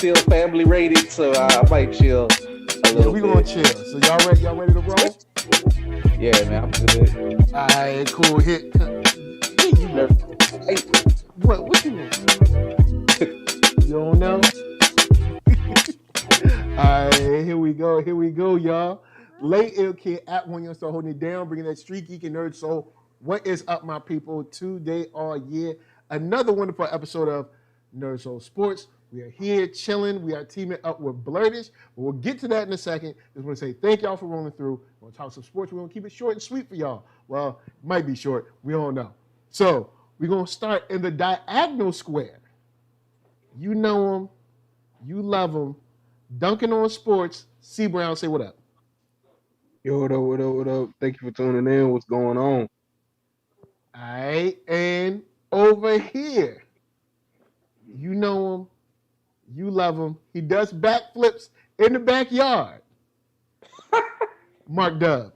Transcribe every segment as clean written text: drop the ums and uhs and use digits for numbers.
still family rated, so I might chill a little we bit. gonna chill. So y'all ready? Y'all ready to roll? Yeah, man, I'm good. All right, cool. Hit. Hey, what you want? You don't know? All right, here we go, y'all. Late Ill Kid at OneYoungsta holding it down, bringing that StreetGeek and NERDSoul. What is up, my people? Today all year, another wonderful episode of NERDSoul Sports. We are here chilling. We are teaming up with Blurtish, but we'll get to that in a second. Just want to say thank y'all for rolling through. We're gonna talk some sports. We're gonna keep it short and sweet for y'all. Well, it might be short. We don't know. So we're gonna start in the diagonal square. You know him, you love him. Dunking on Sports. C Brown, say what up. Yo, what up? Thank you for tuning in. What's going on? All right, and over here, you know him, you love him. He does backflips in the backyard. Mark Dub.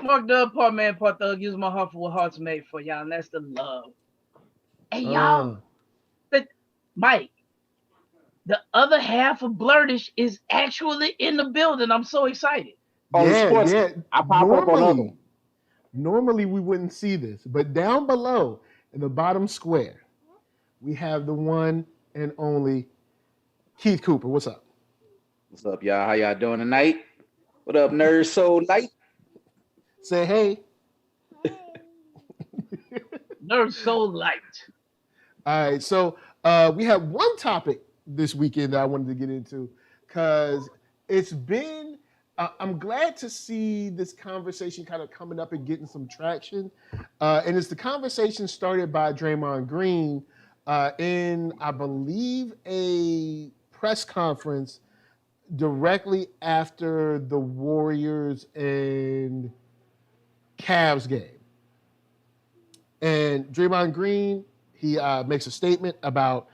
Mark Dub, part man, part thug. Use my heart for what heart's made for, y'all. And that's the love. Hey, y'all. Mike, the other half of Blurtish is actually in the building. I'm so excited. Yeah. I pop up on other one. Normally we wouldn't see this, but down below in the bottom square, we have the one and only Keith Cooper. What's up? What's up, y'all? How y'all doing tonight? What up, NERDSoul Night? Say hey. NERDSoul Light. All right, so we have one topic this weekend that I wanted to get into because it's been, I'm glad to see this conversation kind of coming up and getting some traction. And it's the conversation started by Draymond Green in, I believe, a press conference directly after the Warriors and Cavs game. And Draymond Green, he makes a statement about,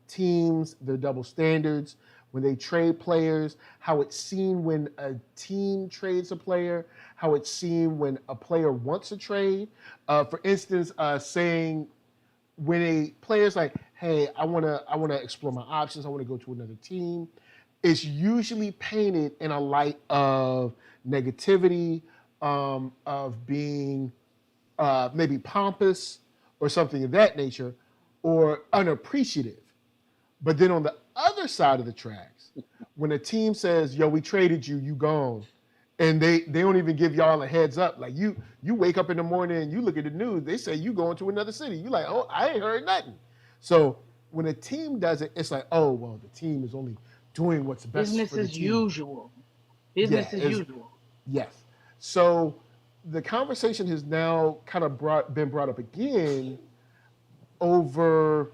teams, their double standards, when they trade players, how it's seen when a team trades a player, how it's seen when a player wants a trade. For instance, saying when a player's like, hey, I wanna explore my options, I wanna go to another team, it's usually painted in a light of negativity, of being maybe pompous or something of that nature, or unappreciative. But then on the other side of the tracks, when a team says, yo, we traded you, you gone, and they don't even give y'all a heads up. Like you wake up in the morning and you look at the news, they say you going to another city. You like, oh, I ain't heard nothing. So when a team does it, it's like, oh, well, the team is only doing what's best Business for the as team. usual. Business as usual. Yes. So the conversation has now kind of been brought up again over,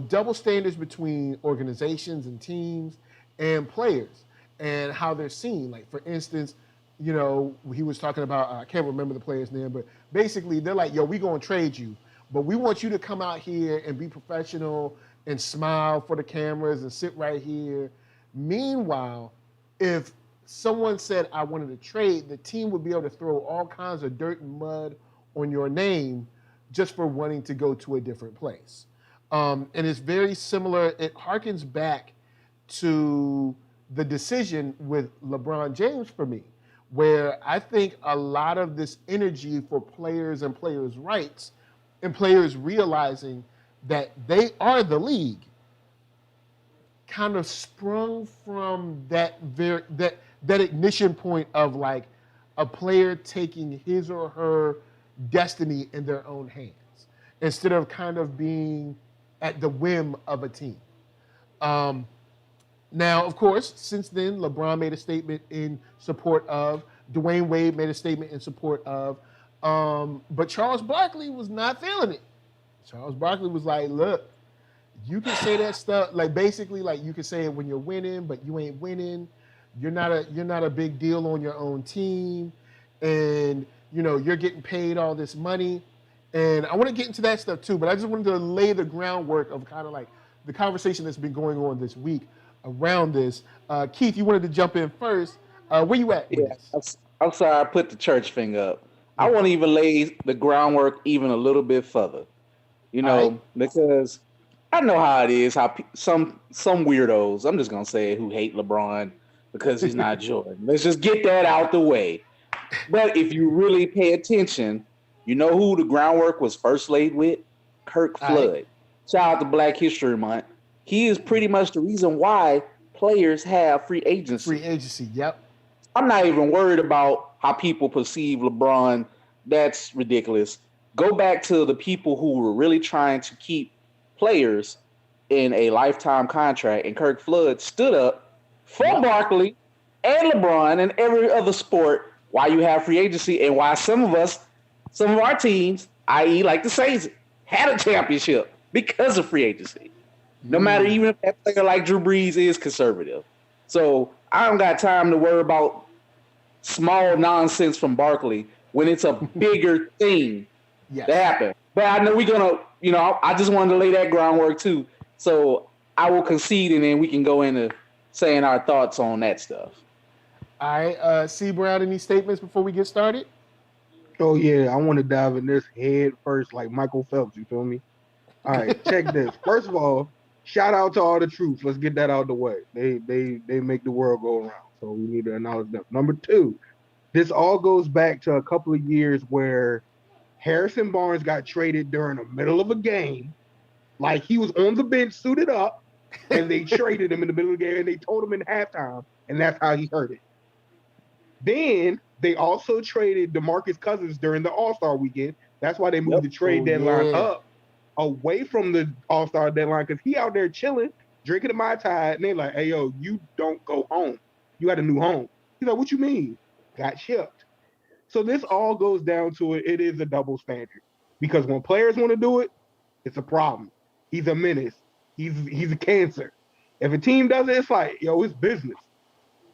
double standards between organizations and teams and players and how they're seen. Like, for instance, he was talking about, I can't remember the player's name, but basically they're like, yo, we going to trade you, but we want you to come out here and be professional and smile for the cameras and sit right here. Meanwhile, if someone said I wanted to trade, the team would be able to throw all kinds of dirt and mud on your name just for wanting to go to a different place. And it's very similar. It harkens back to the decision with LeBron James for me, where I think a lot of this energy for players and players' rights and players realizing that they are the league kind of sprung from that ignition point of like a player taking his or her destiny in their own hands instead of kind of being at the whim of a team. Now, of course, since then, LeBron made a statement in support of, Dwayne Wade made a statement in support of, but Charles Barkley was not feeling it. Charles Barkley was like, look, you can say that stuff, like basically like you can say it when you're winning, but you ain't winning. You're not a big deal on your own team, and you're getting paid all this money. And I want to get into that stuff too, but I just wanted to lay the groundwork of kind of like the conversation that's been going on this week around this. Keith, you wanted to jump in first. Where you at? Yeah, I'm sorry I put the church finger up. I want to even lay the groundwork even a little bit further, because I know how it is. How some weirdos, I'm just gonna say it, who hate LeBron because he's not Jordan. Let's just get that out the way. But if you really pay attention, you know who the groundwork was first laid with? Kirk Flood. Right. Shout out to Black History Month. He is pretty much the reason why players have free agency. Free agency. Yep. I'm not even worried about how people perceive LeBron. That's ridiculous. Go back to the people who were really trying to keep players in a lifetime contract, and Kirk Flood stood up for Barkley and LeBron and every other sport why you have free agency and why some of our teams, i.e. like the Saints, had a championship because of free agency. No matter, even if that player like Drew Brees is conservative. So I don't got time to worry about small nonsense from Barkley when it's a bigger thing that happened. But I know we're going to, I just wanted to lay that groundwork too. So I will concede and then we can go into saying our thoughts on that stuff. All right. C. Brown, any statements before we get started? Oh, yeah. I want to dive in this head first like Michael Phelps. You feel me? All right. Check this. First of all, shout out to all the troops. Let's get that out of the way. They make the world go around. So we need to acknowledge them. Number two, this all goes back to a couple of years where Harrison Barnes got traded during the middle of a game. Like he was on the bench suited up, and they traded him in the middle of the game, and they told him in halftime, and that's how he heard it. Then they also traded DeMarcus Cousins during the All-Star weekend. That's why they moved the trade deadline up away from the All-Star deadline because he out there chilling, drinking a Mai Tai, and they're like, hey, yo, you don't go home. You got a new home. He's like, what you mean? Got shipped. So this all goes down to it is a double standard because when players want to do it, it's a problem. He's a menace. He's a cancer. If a team does it, it's like, yo, it's business.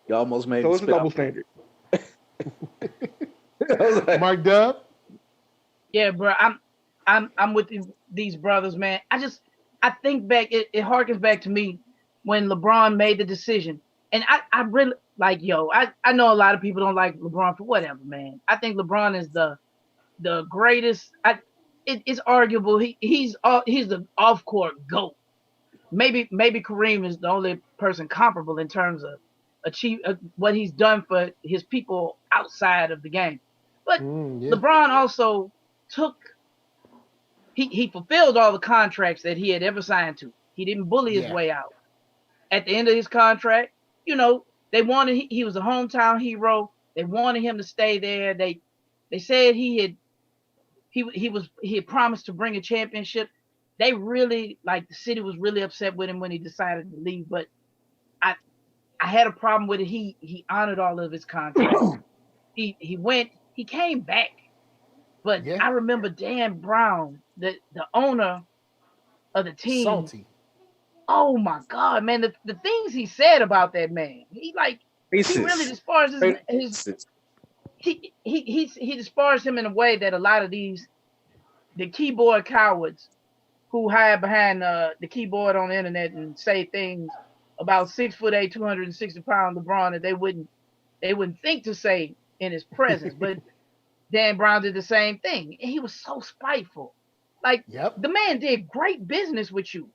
You almost made so it. It's a double standard. Mark Dub? Yeah, bro. I'm with these brothers, man. I think back, it harkens back to me when LeBron made the decision. And I really like, I know a lot of people don't like LeBron for whatever, man. I think LeBron is the greatest. It's arguable. He's the off-court GOAT. Maybe Kareem is the only person comparable in terms of what he's done for his people outside of the game. But LeBron also he fulfilled all the contracts that he had ever signed to. He didn't bully his way out. At the end of his contract, they wanted, he was a hometown hero. They wanted him to stay there. They said he had promised to bring a championship. They really, like, the city was really upset with him when he decided to leave. But I had a problem with it. He honored all of his contracts. He came back. But I remember Dan Brown, the owner of the team. Salty. Oh my God, man! The things he said about that man, he really disparaged his he disparaged him in a way that a lot of the keyboard cowards who hide behind the keyboard on the internet and say things about 6'8", 260-pound LeBron that they wouldn't think to say in his presence. But Dan Brown did the same thing. And he was so spiteful. The man did great business with you.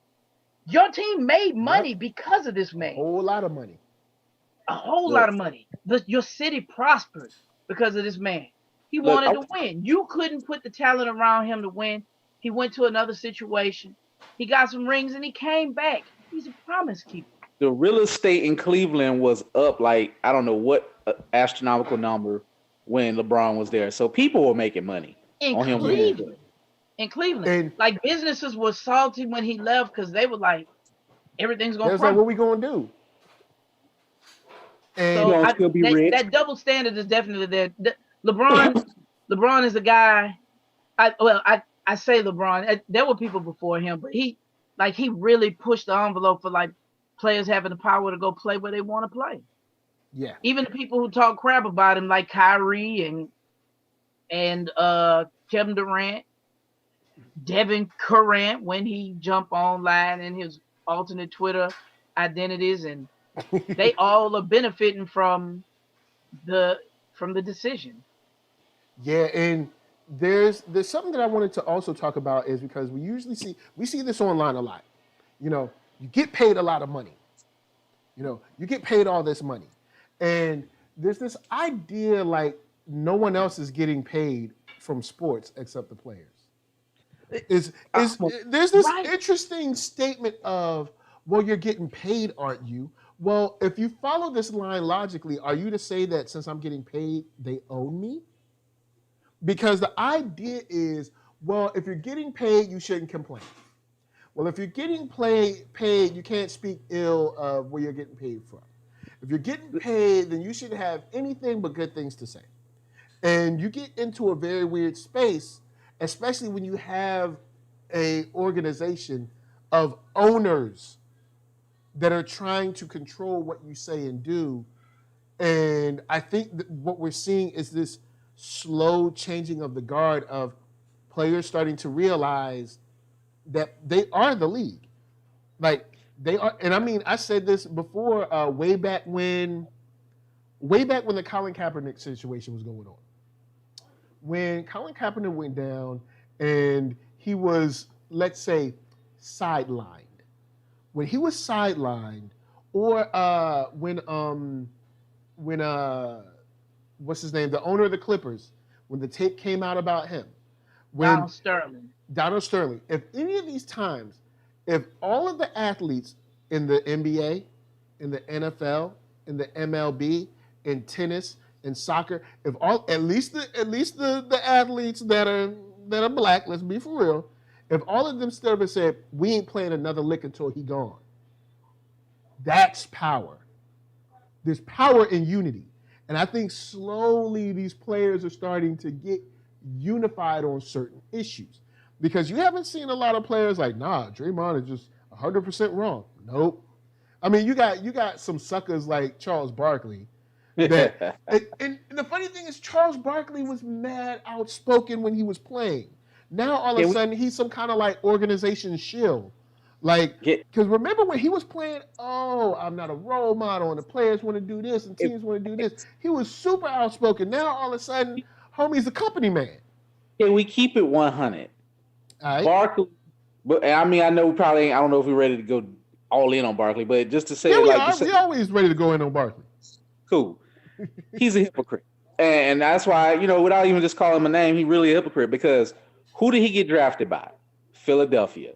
Your team made money because of this man. A whole lot of money. A whole lot of money. Your city prospered because of this man. He wanted to win. You couldn't put the talent around him to win. He went to another situation. He got some rings and he came back. He's a promise keeper. The real estate in Cleveland was up I don't know what astronomical number when LeBron was there. So people were making money on him. In Cleveland, businesses were salty when he left because they were like, everything's going to crumble. What we going to do? And so that double standard is definitely there. LeBron is a guy. I say LeBron. There were people before him, but he really pushed the envelope for players having the power to go play where they want to play. Yeah. Even the people who talk crap about him, like Kyrie and Kevin Durant, Devin Currant, when he jumped online in his alternate Twitter identities, and they all are benefiting from the decision. Yeah, and there's something that I wanted to also talk about is because we see this online a lot. You get paid a lot of money. You get paid all this money. And there's this idea like no one else is getting paid from sports except the players. There's this interesting statement of, well, you're getting paid, aren't you? Well, if you follow this line logically, are you to say that since I'm getting paid, they own me? Because the idea is, well, if you're getting paid, you shouldn't complain. Well, if you're getting paid, you can't speak ill of where you're getting paid from. If you're getting paid, then you should have anything but good things to say. And you get into a very weird space, especially when you have an organization of owners that are trying to control what you say and do. And I think that what we're seeing is this slow changing of the guard of players starting to realize that they are the league. Like, they are, and I mean, I said this before, way back when the Colin Kaepernick situation was going on. When Colin Kaepernick went down and he was, let's say, sidelined. When he was sidelined, or when what's his name, the owner of the Clippers, when the tape came out about him, Donald Sterling. If any of these times, if all of the athletes in the NBA, in the NFL, in the MLB, in tennis, in soccer, if all at least the athletes that are black, let's be for real, if all of them stood up and said, we ain't playing another lick until he gone, that's power. There's power in unity. And I think slowly these players are starting to get unified on certain issues. Because you haven't seen a lot of players like, nah, Draymond is just 100% wrong. Nope. I mean, you got some suckers like Charles Barkley. That, and the funny thing is, Charles Barkley was mad outspoken when he was playing. Now, all of a sudden, he's some kind of like organization shill. Like, because remember when he was playing, oh, I'm not a role model, and the players want to do this, and teams want to do this. He was super outspoken. Now, all of a sudden, homie's a company man. Can we keep it 100? All right. Barkley, but I mean, I know we probably, I don't know if we're ready to go all in on Barkley, but just to say, we're always ready to go in on Barkley. Cool. He's a hypocrite. And that's why, without even just calling him a name, he's really a hypocrite, because who did he get drafted by? Philadelphia.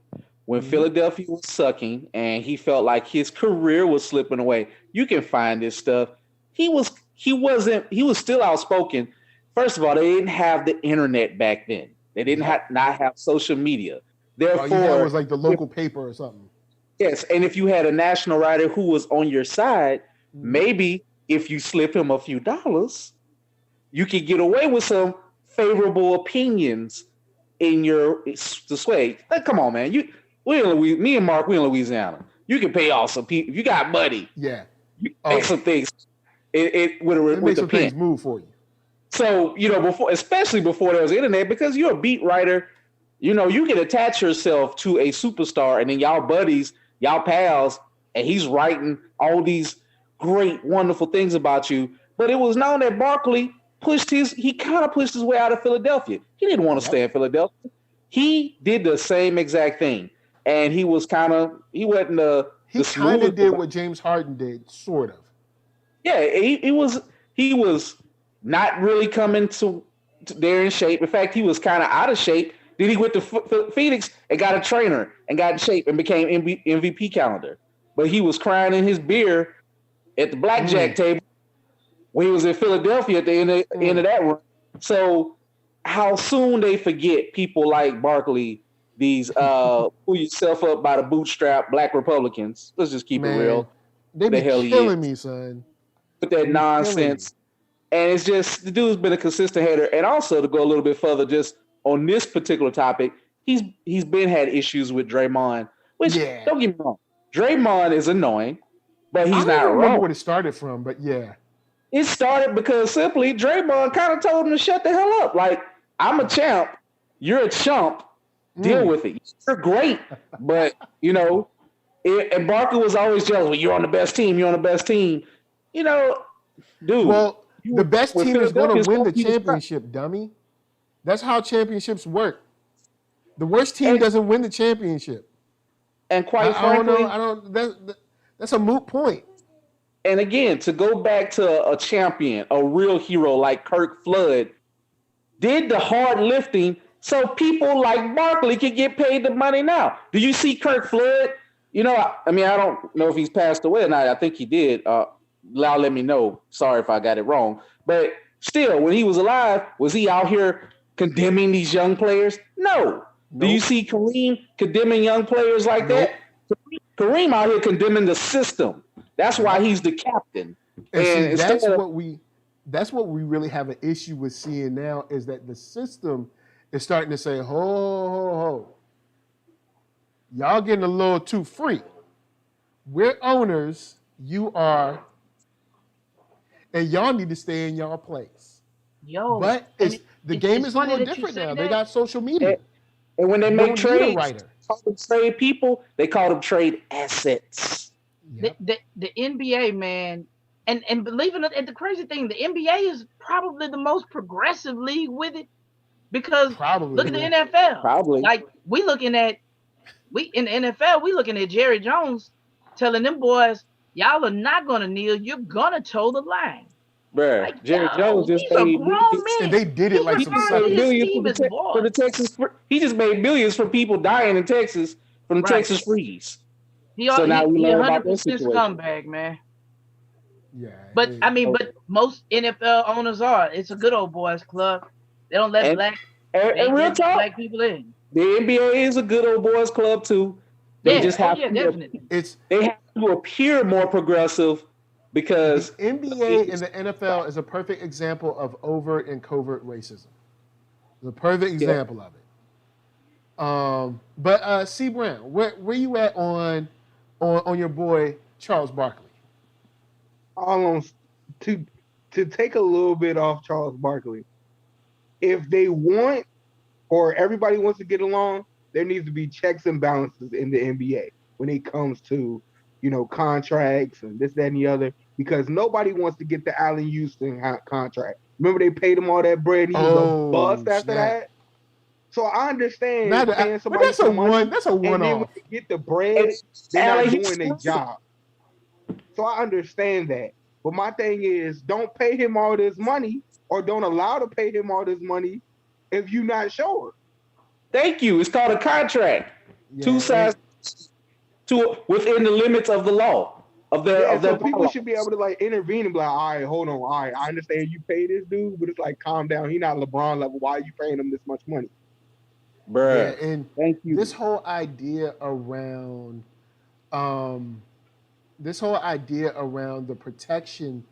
When Philadelphia was sucking and he felt like his career was slipping away, you can find this stuff. He was still outspoken. First of all, they didn't have the internet back then. They didn't not have social media. Therefore, it was like the local paper or something. Yes, and if you had a national writer who was on your side, maybe if you slip him a few dollars, you could get away with some favorable opinions in your sway. Like, come on, man. Me and Mark, we in Louisiana. You can pay off some people. If you got money, you make some things. It with the pen. Things move for you. So, especially before there was internet, because you're a beat writer, you can attach yourself to a superstar, and then y'all buddies, y'all pals, and he's writing all these great, wonderful things about you. But it was known that Barkley he kind of pushed his way out of Philadelphia. He didn't want to stay in Philadelphia. He did the same exact thing. And he was kind of did what James Harden did, sort of. Yeah, he was not really coming to there in shape. In fact, he was kind of out of shape. Then he went to Phoenix and got a trainer and got in shape and became MVP calendar. But he was crying in his beer at the blackjack table when he was in Philadelphia at the end of that run. So how soon they forget people like Barkley, these pull yourself up by the bootstrap black Republicans. Let's just keep it real. They be killing me, son. With that nonsense. And it's just, the dude's been a consistent hater. And also, to go a little bit further, just on this particular topic, he's had issues with Draymond. Which, don't get me wrong, Draymond is annoying, but he's not wrong. I don't remember where it started from, but yeah. It started because simply Draymond kind of told him to shut the hell up. Like, I'm a champ. You're a chump. Deal with it. You're great. But, and Barkley was always jealous. Well, you're on the best team. You're on the best team. Dude. Well, the best team is going to win the championship, dummy. That's how championships work. The worst team doesn't win the championship. And quite I don't frankly, know. I don't. That's a moot point. and again, to go back to a champion, a real hero like Kirk Flood, did the hard lifting so people like Barkley could get paid the money now. Do you see Kirk Flood? You know, I mean, I don't know if he's passed away or not. I think he did. Lau, let me know. Sorry if I got it wrong. But still, when he was alive, was he out here condemning these young players? No. Nope. Do you see Kareem condemning young players like Nope. that? Kareem out here condemning the system. That's why he's the captain. And see, that's what we really have an issue with seeing now is that the system is starting to say, ho. Y'all getting a little too free. We're owners, you are, and y'all need to stay in y'all place. Yo, but the game is a little different now. They got social media. And when they make trades, call them trade people, they call them trade assets. Yep. The NBA, man, and believe it, and the crazy thing, the NBA is probably the most progressive league with it because look at the NFL. Probably. Like we in the NFL, we looking at Jerry Jones telling them boys, y'all are not gonna kneel, you're gonna toe the line. Bruh, like, Jerry Jones just paid millions, and they did it like some millions for the Texas. He just made millions for people dying in Texas from the Texas freeze. So now we learn about this situation. Scumbag, man. Yeah, but I mean, but most NFL owners are. It's a good old boys club. They don't let black people in. The NBA is a good old boys club too. They just have to. Definitely. They have to appear more progressive because the NBA and the NFL is a perfect example of overt and covert racism. The perfect example of it. But C Brown, where you at on your boy Charles Barkley? To take a little bit off Charles Barkley, if they want or everybody wants to get along, there needs to be checks and balances in the NBA when it comes to, contracts and this, that, and the other, because nobody wants to get the Allen Houston contract. Remember they paid him all that bread and he was a bust after that? So I understand paying somebody some money. That's a one-off. And then when they get the bread, they're not doing their job. So I understand that. But my thing is, don't pay him all this money or don't allow to pay him all this money if you're not sure. Thank you. It's called a contract. Yeah, 2 sides within the limits of the law. So people should be able to intervene and be like, all right, hold on. All right, I understand you pay this dude, but it's like, calm down. He's not LeBron level. Why are you paying him this much money? Bruh. Yeah, and thank you. This whole idea around the protection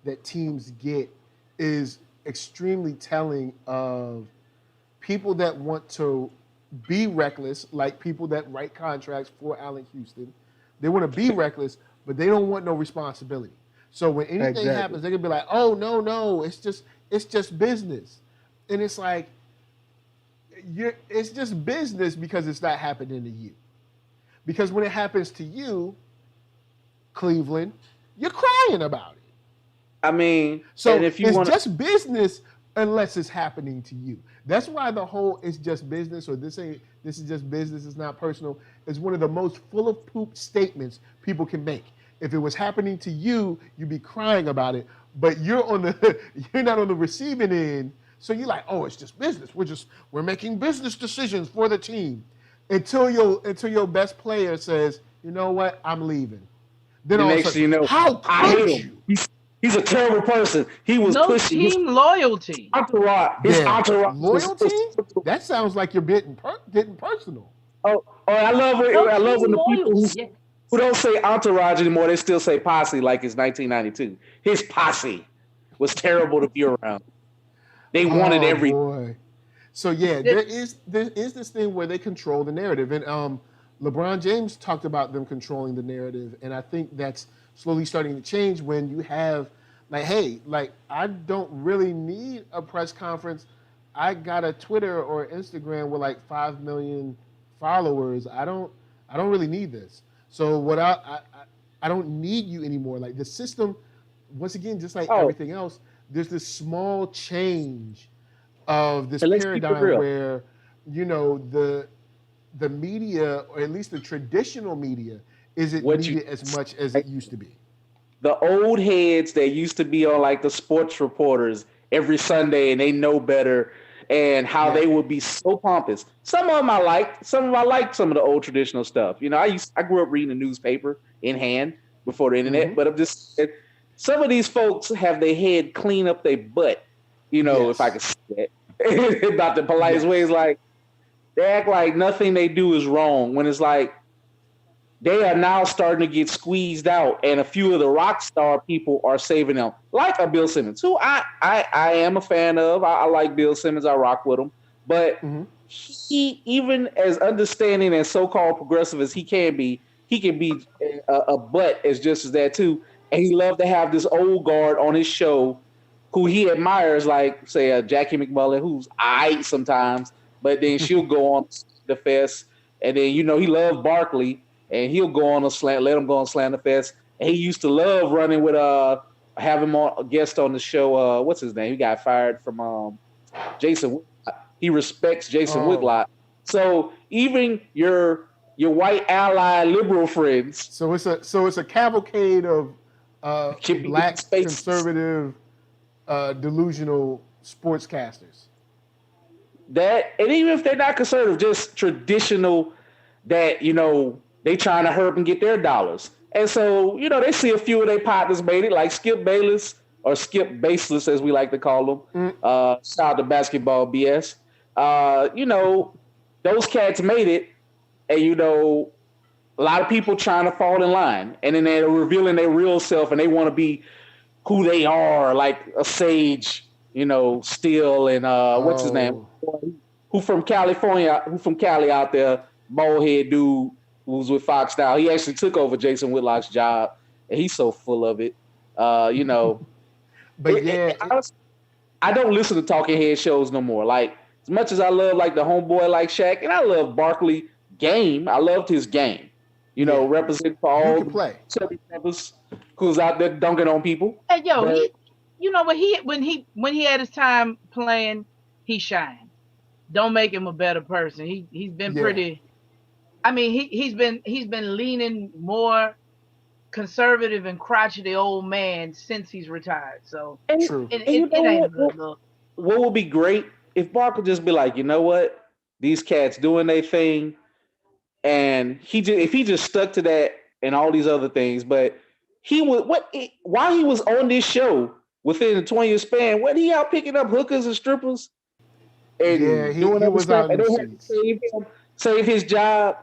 that teams get is extremely telling of people that want to be reckless, like people that write contracts for Allen Houston. They want to be reckless, but they don't want no responsibility. So when anything happens, they're gonna be like, "Oh no, it's just business," and it's like, it's just business because it's not happening to you. Because when it happens to you, Cleveland, you're crying about it. I mean, so if it's just business unless it's happening to you. That's why the whole "it's just business" or this is just business, it's not personal, is one of the most full of poop statements people can make. If it was happening to you, you'd be crying about it, but you're not on the receiving end. So you're like, oh, it's just business. We're making business decisions for the team until your best player says, you know what, I'm leaving. Then all of a sudden, how could you? He's a terrible person. He was pushing team loyalty. Entourage. Loyalty? That sounds like you're getting personal. Oh, I love when the people who don't say entourage anymore, they still say posse like it's 1992. His posse was terrible to be around. They wanted everything. Boy. So there is this thing where they control the narrative, and LeBron James talked about them controlling the narrative, and I think that's slowly starting to change when you have I don't really need a press conference. I got a Twitter or Instagram with 5 million followers. I don't really need this. So I don't need you anymore. Like the system, once again, just like everything else, there's this small change of this paradigm where, the media, or at least the traditional media, isn't needed as much as it used to be. The old heads that used to be on like the sports reporters every Sunday and they know better, and how they would be so pompous. Some of them I liked. Some of them I liked some of the old traditional stuff. You know, I grew up reading the newspaper in hand before the internet, but I'm just, some of these folks have their head clean up their butt. You know, if I could say that. About the politest ways, like they act like nothing they do is wrong when it's like they are now starting to get squeezed out, and a few of the rock star people are saving them, like a Bill Simmons, who I am a fan of. I like Bill Simmons. I rock with him. But he, even as understanding and so-called progressive as he can be a butt as just as that too. And he loved to have this old guard on his show who he admires, like, say, Jackie McMullen, who's aight sometimes, but then she'll go on the fest. And then, you know, he loved Barkley, and he'll go on let him go on Slam the Fest. And he used to love running with have him on a guest on the show. What's his name? He got fired from Jason Whitlock. He respects Jason Whitlock. So even your white ally liberal friends. So it's a cavalcade of black conservative delusional sportscasters. That, and even if they're not conservative, just traditional, that, you know, they trying to hurt and get their dollars. And so, you know, they see a few of their partners made it, like Skip Bayless, or Skip Baseless, as we like to call them. Shout out to Basketball BS. You know, those cats made it, and, you know, a lot of people trying to fall in line, and then they're revealing their real self, and they want to be who they are, like a Sage, you know, Steele, and what's his name? Who from California, who from Cali out there, bald head dude who was with Fox now. He actually took over Jason Whitlock's job, and he's so full of it. You know, but I don't listen to talking head shows no more. Like, as much as I love like the homeboy like Shaq, and I love Barkley game, I loved his game. You know, representing for all the chubby brothers who's out there dunking on people. Hey, yo, but, you know, when he had his time playing, he shined. Don't make him a better person. He's been pretty. I mean, he's been leaning more conservative and crotchety old man since he's retired. So true. It ain't a good look. What would be great if Bark could just be like, you know what, these cats doing their thing, and if he just stuck to that and all these other things, but while he was on this show within a 20-year span, wasn't he out picking up hookers and strippers? And he was out in the streets. Save his job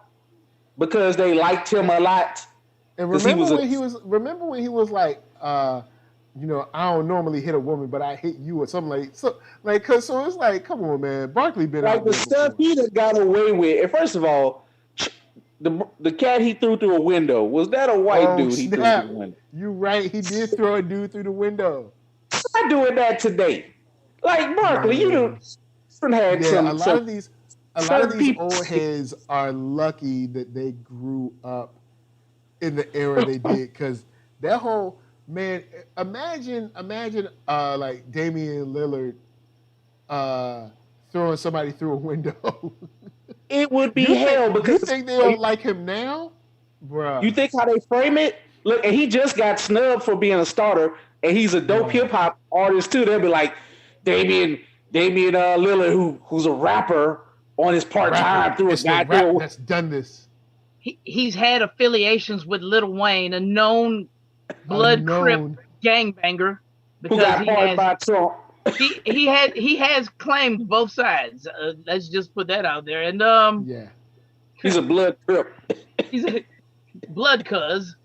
because they liked him a lot. And remember when he was like, you know, I don't normally hit a woman, but I hit you or something like so. So it's like, come on, man, Barkley been like out the there stuff he done got away with. And first of all, the cat he threw through a window, was that a white dude he threw through the window? You right, he did throw a dude through the window. I'm doing that today. Like Barkley, you done had some. A lot of these old heads are lucky that they grew up in the era they did, because that whole imagine like Damian Lillard throwing somebody through a window. It would be hell, because you think they don't like him now, bro? You think how they frame it? Look, and he just got snubbed for being a starter, and he's a dope hip hop artist too. They'll be like Damian Lillard, who's a rapper on his part time through his guy that's done this. He's had affiliations with Lil Wayne, a known blood crip gangbanger, because he has claimed both sides. Let's just put that out there. And he's a blood crip. He's a blood cuz.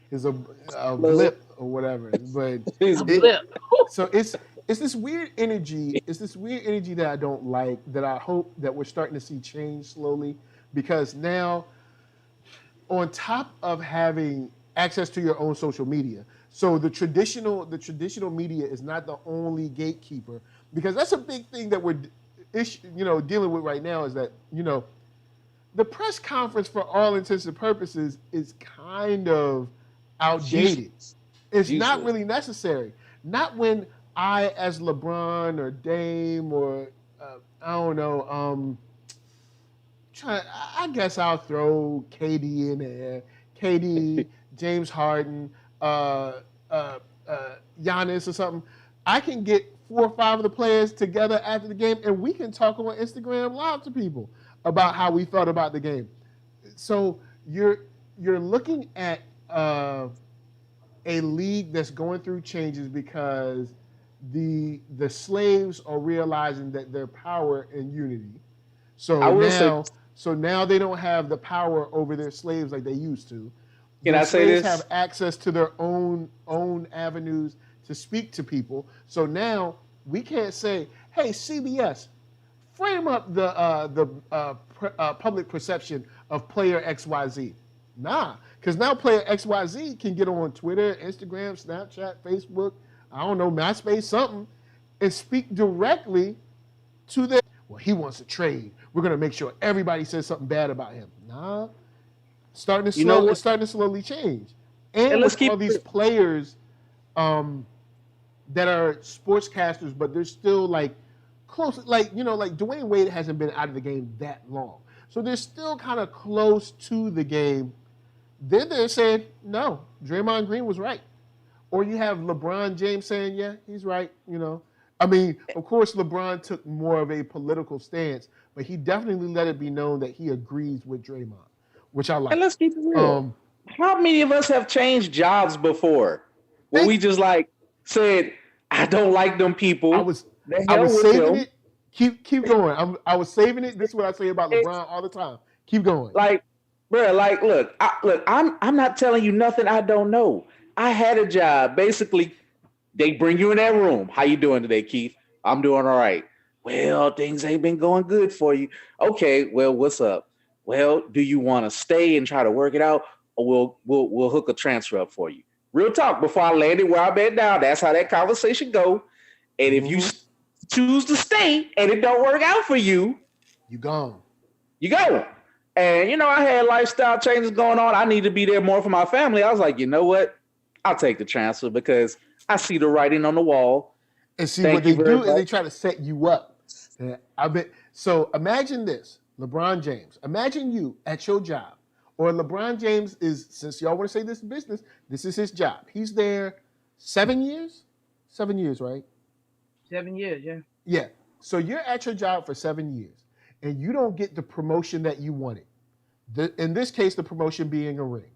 He's a blip or whatever, but he's a blip. So it's this weird energy. It's this weird energy that I don't like, that I hope that we're starting to see change slowly, because now, on top of having access to your own social media, so the traditional media is not the only gatekeeper, because that's a big thing that we're dealing with right now, is that, you know, the press conference for all intents and purposes is kind of outdated. It's not really necessary. Not when I, as LeBron or Dame or I don't know, I guess I'll throw KD in there. KD, James Harden, Giannis or something. I can get 4 or 5 of the players together after the game, and we can talk on Instagram Live to people about how we felt about the game. So you're looking at a league that's going through changes because the slaves are realizing that their power and unity. So now they don't have the power over their slaves like they used to. Can I say this? Have access to their own avenues to speak to people. So now we can't say, "Hey, CBS, frame up the public perception of player XYZ." Nah, because now player XYZ can get on Twitter, Instagram, Snapchat, Facebook, I don't know, MySpace, something, and speak directly to their. Well, he wants to trade. We're gonna make sure everybody says something bad about him. Nah, starting to slowly change. And let's keep all these players that are sportscasters, but they're still like close. Like Dwayne Wade hasn't been out of the game that long, so they're still kind of close to the game. Then they're saying, no, Draymond Green was right. Or you have LeBron James saying, yeah, he's right. I mean, of course, LeBron took more of a political stance, but he definitely let it be known that he agrees with Draymond, which I like. And let's keep it real. How many of us have changed jobs before? Where we just said, I don't like them people. I was saving it. Keep going. I was saving it. This is what I say about LeBron all the time. Keep going. Look, I'm not telling you nothing I don't know. I had a job. Basically, they bring you in that room. How you doing today, Keith? I'm doing all right. Well, things ain't been going good for you. Okay, well, what's up? Well, do you want to stay and try to work it out, or we'll hook a transfer up for you? Real talk. Before I landed where I bet down, that's how that conversation go. And if you choose to stay and it don't work out for you, you gone. You go. And I had lifestyle changes going on. I need to be there more for my family. I was like, you know what? I'll take the transfer because I see the writing on the wall. And see, what they do is they try to set you up. So imagine this, LeBron James. Imagine you at your job. Or LeBron James is, since y'all want to say this is business, this is his job. He's there 7 years? 7 years, right? 7 years, yeah. Yeah. So you're at your job for 7 years, and you don't get the promotion that you wanted. In this case, the promotion being a ring.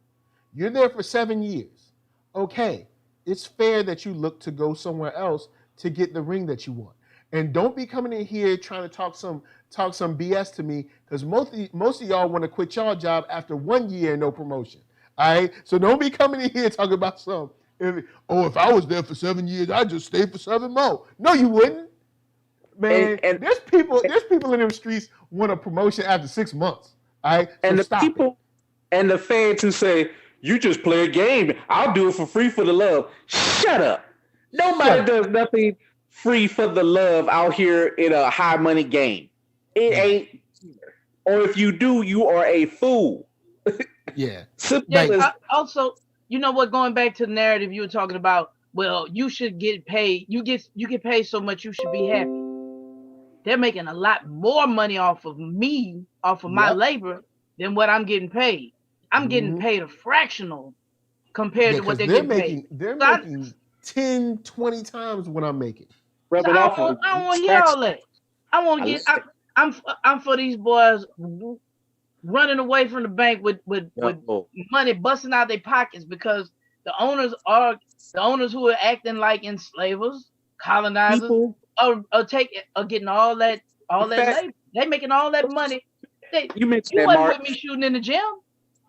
You're there for 7 years. Okay, it's fair that you look to go somewhere else to get the ring that you want. And don't be coming in here trying to talk some BS to me, because most of y'all want to quit y'all job after 1 year and no promotion. All right? So don't be coming in here talking about if I was there for 7 years, I'd just stay for 7 more. No, you wouldn't. Man, and there's people in them streets want a promotion after 6 months. All right? So and the people and the fans who say, you just play a game. I'll do it for free for the love. Shut up. Nobody does nothing free for the love out here in a high money game. It ain't. Or if you do, you are a fool. Yeah. Also, you know what? Going back to the narrative you were talking about, well, you should get paid. You get paid so much, you should be happy. They're making a lot more money off of my labor than what I'm getting paid. I'm getting paid a fractional compared to what they're getting paid. They're making 10, 20 times what I'm making. So I don't want to hear all that. I want to get. I'm for these boys running away from the bank with money busting out their pockets because the owners who are acting like enslavers, colonizers, are getting all that labor. They making all that money. You mentioned that, Mark. Wasn't with me shooting in the gym.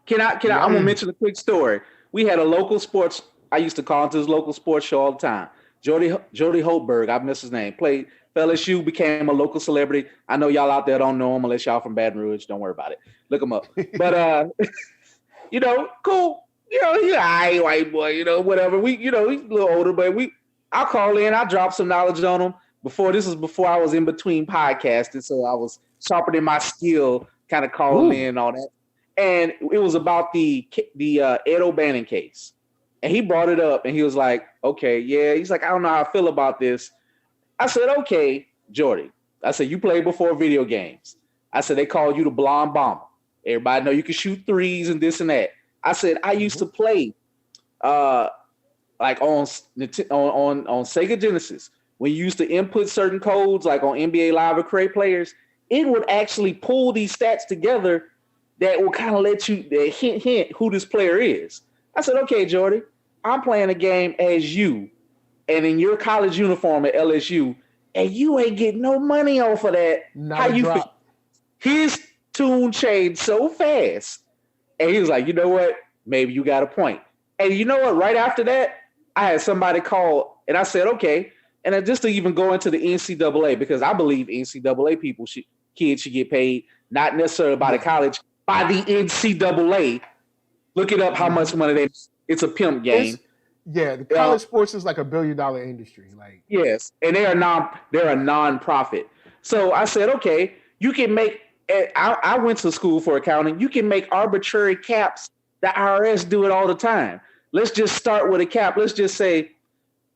Can I? I'm gonna mention a quick story. We had a local sports. I used to call into his local sports show all the time. Jody Holtberg, I miss his name. Played for LSU, became a local celebrity. I know y'all out there don't know him unless y'all from Baton Rouge. Don't worry about it. Look him up. But cool. He's an aight white boy. Whatever. He's a little older, but I'll call in. I drop some knowledge on him. Before I was in between podcasting, so I was sharpening my skill, kind of calling in on that. And it was about the Ed O'Bannon case. And he brought it up and he was like, okay, yeah. He's like, I don't know how I feel about this. I said, okay, Jordy. I said, you played before video games. I said, they call you the blonde bomber. Everybody know you can shoot threes and this and that. I said, I used to play like on Sega Genesis. When you used to input certain codes, like on NBA Live or create players, it would actually pull these stats together that will kind of let you hint who this player is. I said, okay, Jordy, I'm playing a game as you and in your college uniform at LSU, and you ain't getting no money off of that. How you feel? His tune changed so fast. And he was like, you know what? Maybe you got a point. And you know what? Right after that, I had somebody call and I said, okay. And then just to even go into the NCAA, because I believe NCAA kids should get paid, not necessarily by the college, by the NCAA. Look it up how much money it's a pimp game. The college sports is like $1 billion industry. Like, yes, and they're a non-profit. So I said, okay, you can make. I went to school for accounting. You can make arbitrary caps. The IRS do it all the time. Let's just start with a cap. Let's just say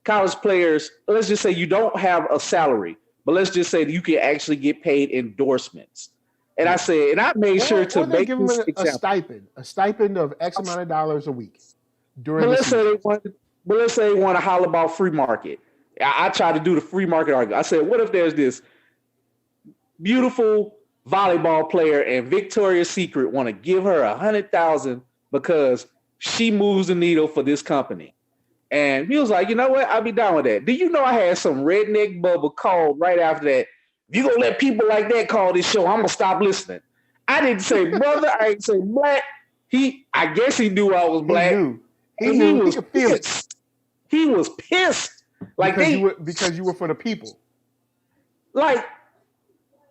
college players. Let's just say you don't have a salary, but let's just say you can actually get paid endorsements. And I said, and I made sure to make give them a stipend of X amount of dollars a week. But let's say they want to holler about free market. I try to do the free market argument. I said, what if there's this beautiful volleyball player and Victoria's Secret want to give her $100,000 because she moves the needle for this company? And he was like, you know what? I'll be down with that. Do you know I had some redneck bubba called right after that? If you gonna let people like that call this show, I'm gonna stop listening. I didn't say brother. I didn't say black. I guess he knew I was black. He knew. He was pissed. He was pissed. Like because you were for the people. Like,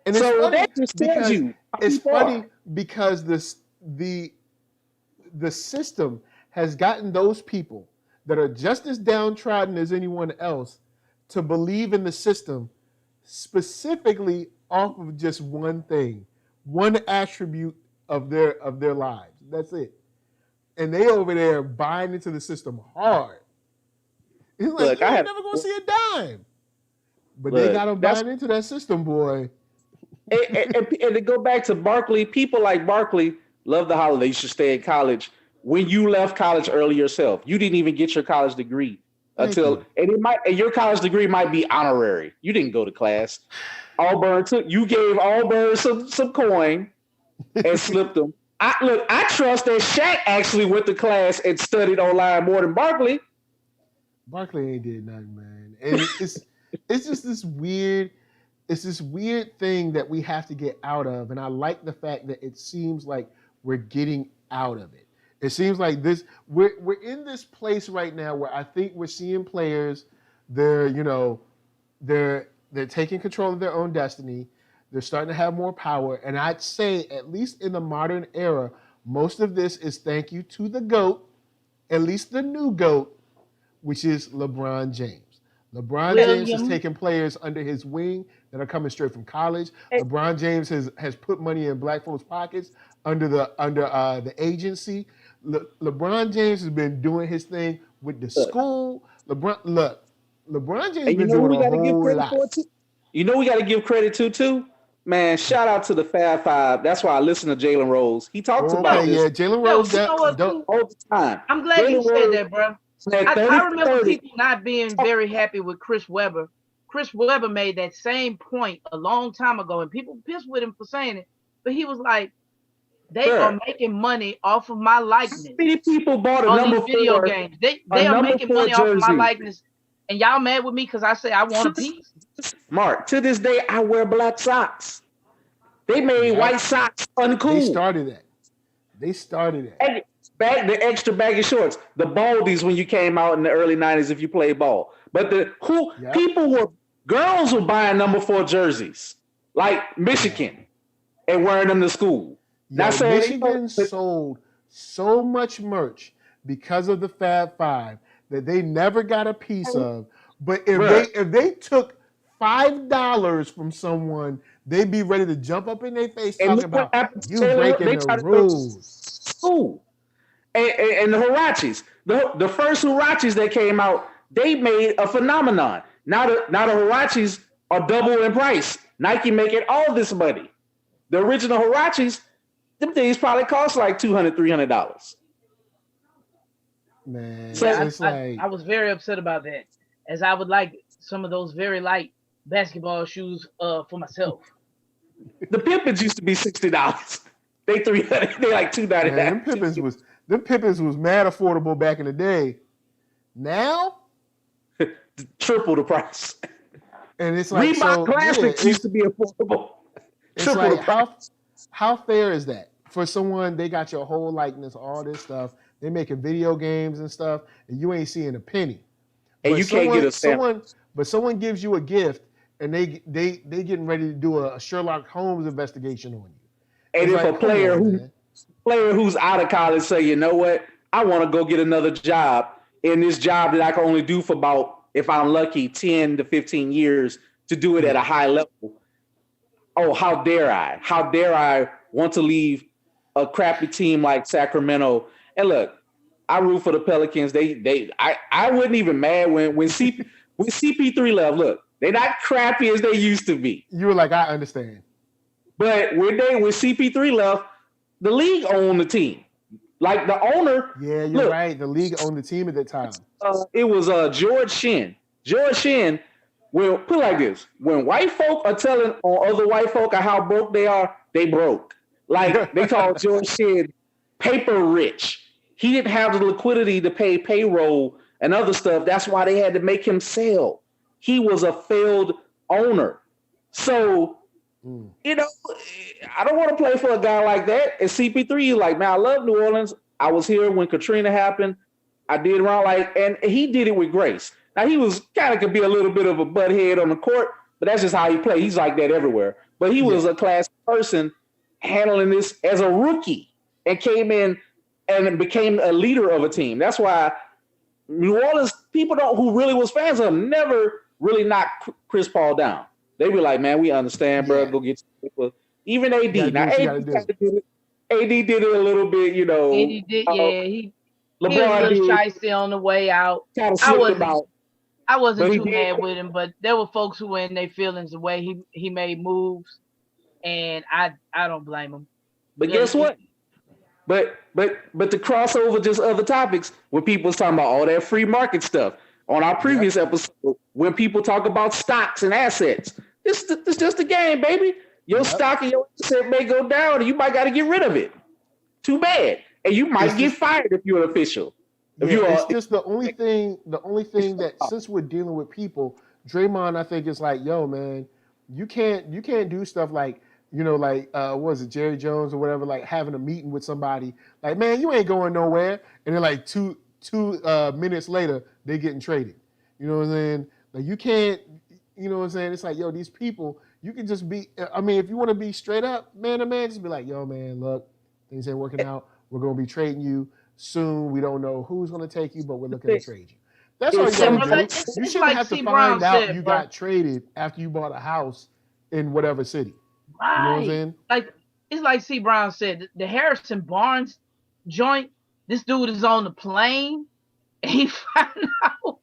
and it's so that just tells you. It's funny because the system has gotten those people that are just as downtrodden as anyone else to believe in the system specifically off of just one thing, one attribute of their lives. That's it. And they over there buying into the system hard. It's like, you're never going to see a dime. But they got them buying into that system, boy. And to go back to Barkley, people like Barkley love the holiday. You should stay in college. When you left college early yourself, you didn't even get your college degree and your college degree might be honorary. You didn't go to class. You gave Auburn some coin and slipped them. I trust that Shaq actually went to class and studied online more than Barkley. Barkley ain't did nothing, man. And it's just this weird thing that we have to get out of. And I like the fact that it seems like we're getting out of it. It seems like we're in this place right now where I think we're seeing players, they're taking control of their own destiny. They're starting to have more power. And I'd say, at least in the modern era, most of this is thank you to the GOAT, at least the new GOAT, which is LeBron James. LeBron James is taking players under his wing that are coming straight from college. LeBron James has put money in black folks' pockets under the agency. LeBron James has been doing his thing with the school. LeBron James has been doing a whole lot. You know we got to give credit to? Man, shout out to the Fab Five. That's why I listen to Jalen Rose. He talks about this. Yeah, Jalen Rose all the time. I'm glad you said that, bro. I remember people not being very happy with Chris Webber. Chris Webber made that same point a long time ago, and people pissed with him for saying it. But he was like, they are making money off of my likeness. Many people bought a number 4 video games. They are making money off of my likeness. And y'all mad with me because I say I want a piece? Mark, to this day, I wear black socks. They made white socks uncool. They started that. The extra baggy shorts, the baldies when you came out in the early 90s if you played ball. But girls were buying number 4 jerseys, like Michigan, and wearing them to school. Michigan sold so much merch because of the Fab Five that they never got a piece of. But if they took $5 from someone, they'd be ready to jump up in their face talking about you breaking the rules. Ooh. And the Huaraches, the first Huaraches that came out, they made a phenomenon. Now the Huaraches are double in price. Nike making all this money. The original Huaraches, them things probably cost like $200, $300. Man, So it's like I was very upset about that, as I would like some of those very light basketball shoes for myself. the Pippins used to be $60. They $300. They like $299. Man, them Pippins was mad affordable back in the day. Now, Triple the price. and it's like Reebok Classics used to be affordable. It's Triple like the price. how fair is that for someone? They got your whole likeness, all this stuff. They making video games and stuff, and you ain't seeing a penny. And But you can't get a sample. someone gives you a gift, and they getting ready to do a Sherlock Holmes investigation on you. And It's if like, a player who's out of college say, you know what, I want to go get another job, in this job that I can only do for about, if I'm lucky, 10 to 15 years to do it at a high level. Oh, how dare I? How dare I want to leave a crappy team like Sacramento? And look, I root for the Pelicans. I wasn't even mad when CP3 left. Look, they're not crappy as they used to be. You were like, I understand. But when CP3 left, the league owned the team. Like the owner. Yeah, you're right. The league owned the team at that time. It was George Shinn. George Shinn, well, put it like this. When white folk are telling on other white folk how broke they are, they broke. Like they call George Shinn paper rich. He didn't have the liquidity to pay payroll and other stuff. That's why they had to make him sell. He was a failed owner. So, you know, I don't want to play for a guy like that. And CP3 is like, man, I love New Orleans. I was here when Katrina happened. I did wrong, and he did it with grace. Now he was kind of could be a little bit of a butthead on the court, but that's just how he played. He's like that everywhere. But he was a class person handling this as a rookie and came in and became a leader of a team. That's why New Orleans people who really was fans of him never really knocked Chris Paul down. They be like, man, we understand, bro. Go get your even AD. Now AD did it a little bit, you know. AD did, he LeBron was a little did. shysty on the way out. I wasn't too mad with him, but there were folks who were in their feelings the way he made moves, and I don't blame him. But guess what? But to cross over just other topics, when people was talking about all that free market stuff on our previous episode, when people talk about stocks and assets, it's just a game, baby. Your stock and your asset may go down, and you might got to get rid of it. Too bad, and you might get fired if you're an official. It's just the only thing that since we're dealing with people, Draymond, I think is like, yo, man, you can't do stuff like, you know, like what was it, Jerry Jones or whatever, like having a meeting with somebody, like, man, you ain't going nowhere, and then like two minutes later they getting traded. You know what I'm saying? Like you can't, you know what I'm saying? It's like, yo, these people, you can just be. I mean, if you want to be straight up man to man, just be like, yo, man, look, things ain't working out. We're gonna be trading you soon. We don't know who's gonna take you, but we're looking to trade you. That's all you gotta do. You shouldn't have to find out you got traded after you bought a house in whatever city. Right. You know what I'm saying? Like it's like C. Brown said, the Harrison Barnes joint. This dude is on the plane, and he find out.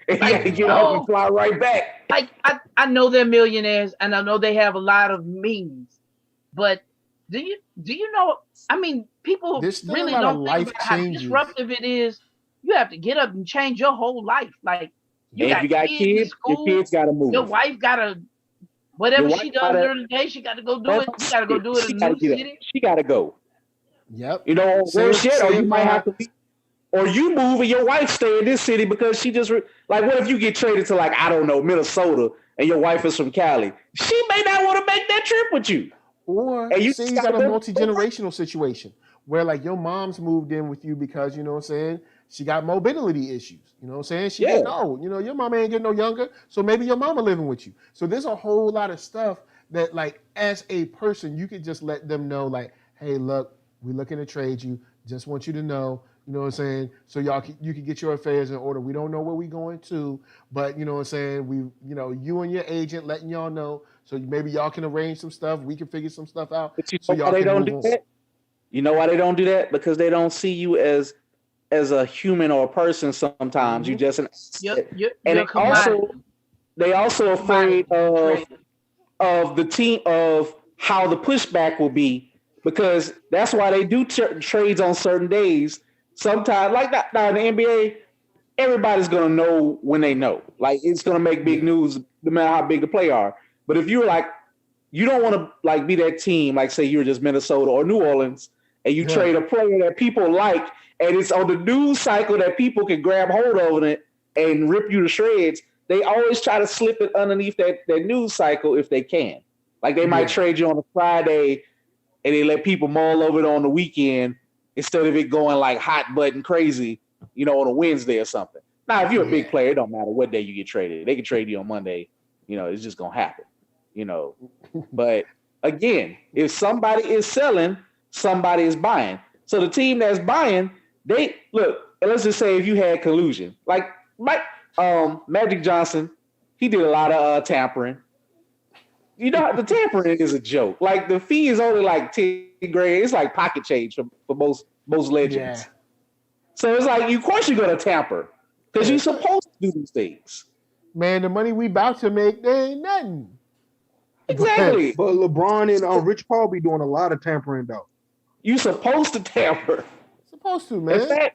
Like, get off and fly right back. Like I know they're millionaires, and I know they have a lot of means, but do you know? I mean, people really don't think about how disruptive it is. You have to get up and change your whole life. Like you got kids, your kids got to move. Your wife got to whatever she does during the day, she got to go do it. You got to go do it in a new city. She got to go. Yep. You know, or you might have to be. Or you move and your wife stay in this city because she just like, what if you get traded to like, I don't know, Minnesota and your wife is from Cali? She may not want to make that trip with you. Or you got a multi-generational situation where like your mom's moved in with you because, you know what I'm saying, she got mobility issues. You know what I'm saying? She getting old. You know, your mama ain't getting no younger, so maybe your mama living with you. So there's a whole lot of stuff that like as a person, you could just let them know like, hey, look, we're looking to trade you. Just want you to know. You know what I'm saying? So you can get your affairs in order. We don't know where we're going to, but you know what I'm saying? You and your agent letting y'all know. So maybe y'all can arrange some stuff. We can figure some stuff out. But you know why they don't do that? You know why they don't do that? Because they don't see you as a human or a person sometimes. You just they also afraid of the team, of how the pushback will be, because that's why they do trades on certain days. Sometimes, like now in the NBA, everybody's gonna know when they know. Like it's gonna make big news no matter how big the play are. But if you're like, you don't want to like be that team, like say you're just Minnesota or New Orleans, and you trade a player that people like, and it's on the news cycle that people can grab hold of it and rip you to shreds. They always try to slip it underneath that news cycle if they can. Like they might trade you on a Friday and they let people mull over it on the weekend instead of it going like hot button crazy, you know, on a Wednesday or something. Now, if you're a big player, it don't matter what day you get traded. They can trade you on Monday. You know, it's just going to happen, you know. But again, if somebody is selling, somebody is buying. So the team that's buying, they look, let's just say if you had collusion, like Magic Johnson, he did a lot of tampering. You know, the tampering is a joke. Like the fee is only like 10 grand. It's like pocket change for most legends. Yeah. So it's like, of course you're going to tamper because you're supposed to do these things. Man, the money we about to make, they ain't nothing. Exactly. But LeBron and Rich Paul be doing a lot of tampering though. You supposed to tamper. Supposed to, man.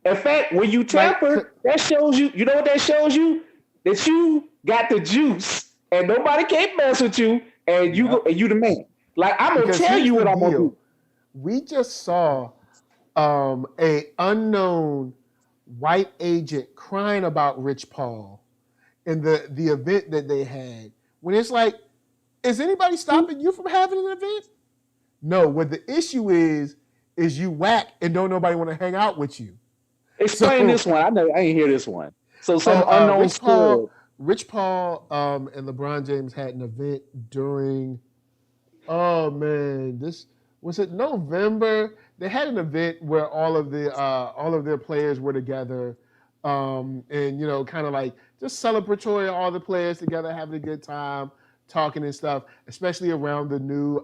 In fact, when you tamper, that shows you, you know what that shows you? That you got the juice and nobody can't mess with you and you the man. Like, I'm going to tell you what I'm going to do. We just saw a unknown white agent crying about Rich Paul in the event that they had. When it's like, is anybody stopping you from having an event? No, what the issue is you whack and don't nobody want to hang out with you. Explain this one. I ain't hear this one. So some unknown Rich Paul and LeBron James had an event during, oh man, this was it November. They had an event where all of their players were together, and you know, kind of like just celebratory, all the players together having a good time, talking and stuff, especially around the new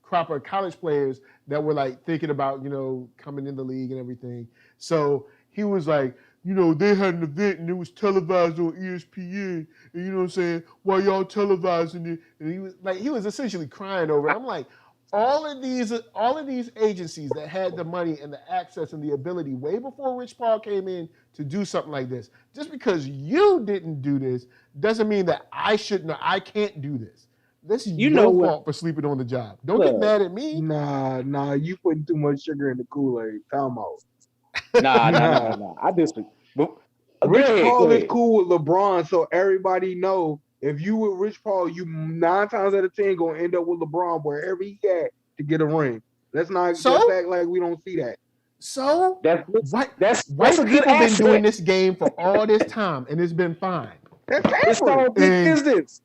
crop of college players that were like thinking about, you know, coming in the league and everything. So he was like, you know, they had an event and it was televised on ESPN, and you know what I'm saying, why y'all televising it? And he was essentially crying over it. I'm like, all of these agencies that had the money and the access and the ability way before Rich Paul came in to do something like this. Just because you didn't do this doesn't mean that I can't do this. This is your fault for sleeping on the job. Don't get mad at me. Nah, you putting too much sugar in the Kool-Aid. Time out. Nah. I disagree. Rich Paul is cool with LeBron, so everybody know if you with Rich Paul, you 9 times out of 10 gonna end up with LeBron wherever he at to get a ring. Let's not just act like we don't see that. So that's white a people been doing this game for all this time, and it's been fine. That's all business.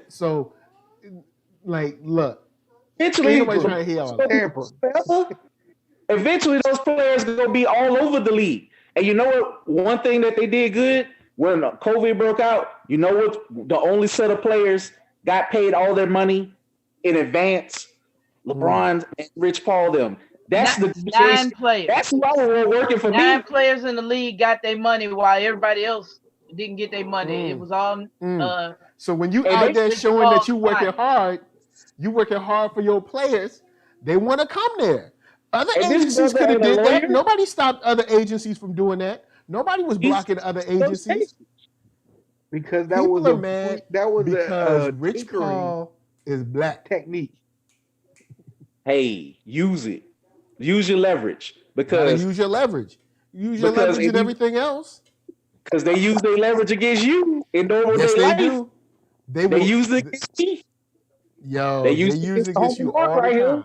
So, like, look, eventually, trying to hear all that. Eventually, those players are gonna be all over the league. And you know what? One thing that they did good when COVID broke out, you know what? The only set of players got paid all their money in advance. LeBron and Rich Paul, them. That's the 9 players. That's why we're working for 9 players in the league got their money while everybody else didn't get their money. It was all. So when you out there showing that you working hard for your players, they want to come there. Other agencies could have did that. Nobody stopped other agencies from doing that. Nobody was blocking other agencies. Because that was Rich Paul is black technique. Hey, use it. Use your leverage. Because use your leverage. Use your leverage and everything else. Because they use their leverage against you in normal day life. Do. They use it against me. They use it against you all the time.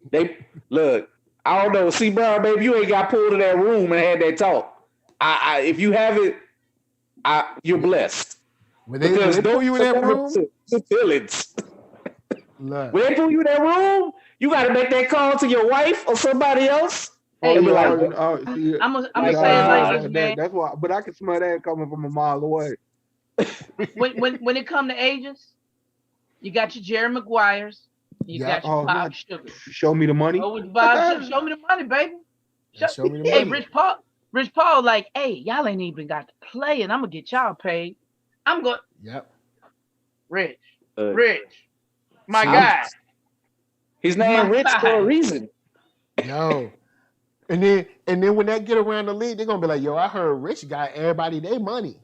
They look. I don't know. See, bro, baby, you ain't got pulled in that room and had that talk. If you have it, you're blessed. When they pull you in that room, the feelings. When they pull you in that room, you got to make that call to your wife or somebody else. Hey, I'm gonna say it like this, man. That's why, but I can smell that coming from a mile away. when it come to agents, you got your Jerry Maguires, you got your Bob Sugar. Show me the money. Show me the money, baby. Show me the money. Hey, Rich Paul, like, hey, y'all ain't even got to play, and I'm gonna get y'all paid. I'm going. Yep. Rich, Rich, my guy. His name Rich for a reason. Yo. And then when that get around the league, they're gonna be like, yo, I heard Rich got everybody their money.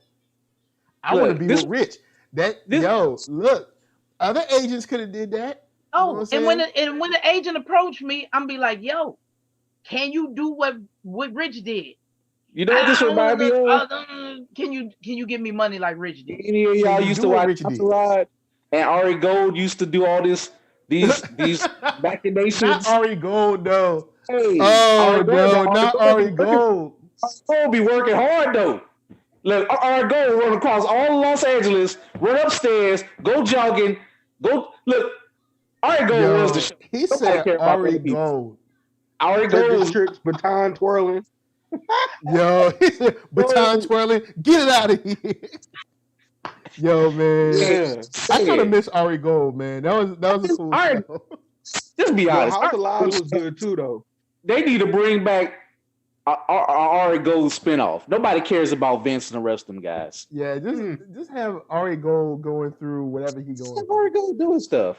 I want to be with Rich. Look, other agents could have did that. Oh, and when the agent approached me, I'm be like, yo, can you do what Rich did? You know what this remind me of? Can you give me money like Rich did? Any of y'all used to watch Rod, and Ari Gold used to do all these machinations. Not Ari Gold though. Hey, not Ari Gold. Gold be working hard though. Look, Ari Gold run across all Los Angeles, run upstairs, go jogging, go look. Ari Gold was the show. He said Ari Gold. Ari Gold tricks, baton twirling. Yo, baton twirling. Get it out of here. Yo, man. Yeah. I kind of miss Ari Gold, man. That was a cool show. Just be honest. House of Lies was good too, though. They need to bring back Ari Gold spinoff. Nobody cares about Vince and the rest of them guys. Yeah, just have Ari Gold going through whatever he going through. Ari Gold doing stuff.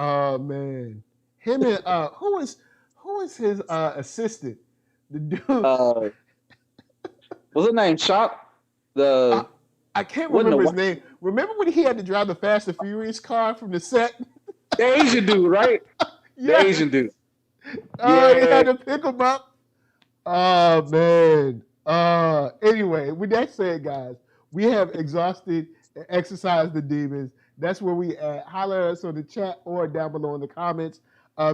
Oh man, him and who is his assistant? The dude. What's his name? Shop. I can't remember his name. Remember when he had to drive the Fast and Furious car from the set? The Asian dude, right? Yeah. The Asian dude. Oh, he had to pick him up. Oh man. Anyway, with that said, guys, we have exhausted and exercised the demons. That's where we at. Holler at us on the chat or down below in the comments.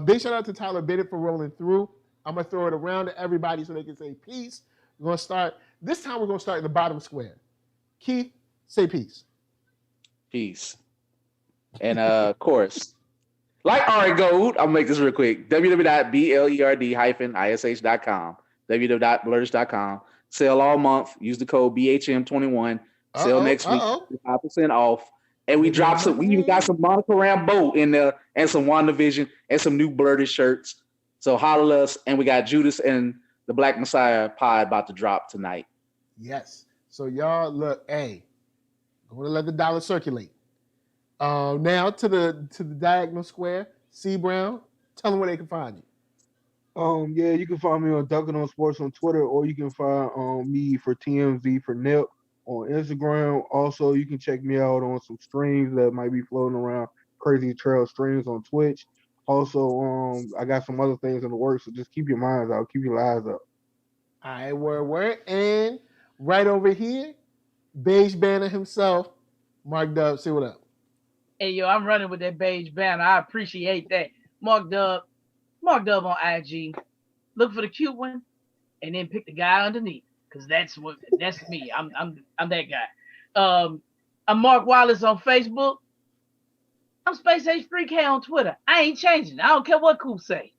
Big shout out to Tyler Bennett for rolling through. I'm gonna throw it around to everybody so they can say peace. We're gonna start this time. We're gonna start in the bottom square. Keith, say peace. Peace. And of course, like Ari Gold, I'll make this real quick. www.blerd-ish.com. www.blerd-ish.com. Sale all month. Use the code BHM21. Sale next week. 5% off. And we dropped some. We even got some Monica Rambeau in there, and some WandaVision, and some new Blerded shirts. So holler us, and we got Judas and the Black Messiah pie about to drop tonight. Yes. So y'all look, hey, I'm gonna let the dollar circulate. Now to the diagonal square. C Brown, tell them where they can find you. Yeah, you can find me on NERDSoul Sports on Twitter, or you can find me for TMZ for Nip on Instagram. Also, you can check me out on some streams that might be floating around, Crazy Trail streams on Twitch. Also, I got some other things in the works, so just keep your minds out, keep your lives up. All right, word. And right over here, Beige Banner himself, Mark Dub, say what up. Hey, yo, I'm running with that beige banner. I appreciate that. Mark Dub on IG. Look for the cute one, and then pick the guy underneath, because that's me. I'm that guy. I'm Mark Wallace on Facebook. I'm Space H 3K on Twitter. I ain't changing. I don't care what Coop say.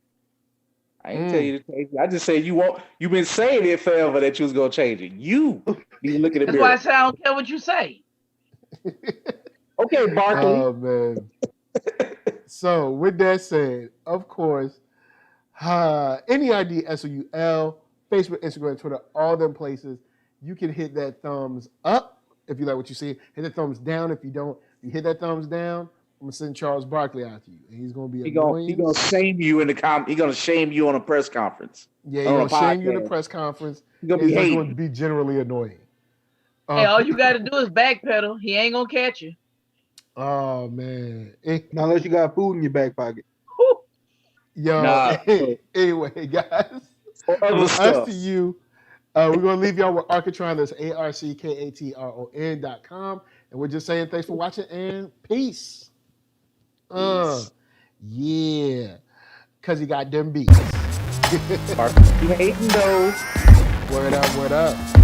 I ain't tell you to change it. I just say you've been saying it forever that you was gonna change it. You need to look at the mirror. That's why I say I don't care what you say. Okay, Barkley. Oh man. So with that said, of course, NERDSoul, Facebook, Instagram, Twitter, all them places, you can hit that thumbs up if you like what you see. Hit the thumbs down if you don't. If you hit that thumbs down, I'm gonna send Charles Barkley out to you, and he's gonna be annoying. He's gonna shame you in the He's gonna shame you on a press conference. Yeah, he's gonna shame you in a press conference. He's going to be generally annoying. Hey, all you gotta do is backpedal. He ain't gonna catch you. Oh man! Not unless you got food in your back pocket. Yo, anyway, guys, us to you. We're gonna leave y'all with Arckatron. That's ARCKATRON.com, and we're just saying thanks for watching and peace. Yeah, cause he got them beats. You hating those? Word up.